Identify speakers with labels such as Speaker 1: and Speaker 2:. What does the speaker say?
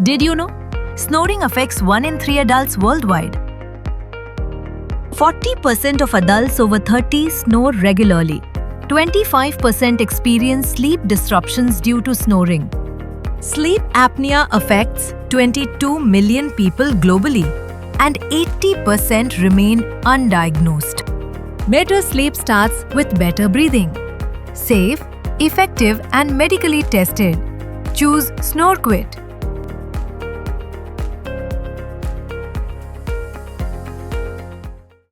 Speaker 1: Did you know? Snoring affects 1 in 3 adults worldwide. 40% of adults over 30 snore regularly. 25% experience sleep disruptions due to snoring. Sleep apnea affects 22 million people globally, and 80% remain undiagnosed. Better sleep starts with better breathing. Safe, effective, and medically tested. Choose Snorequit.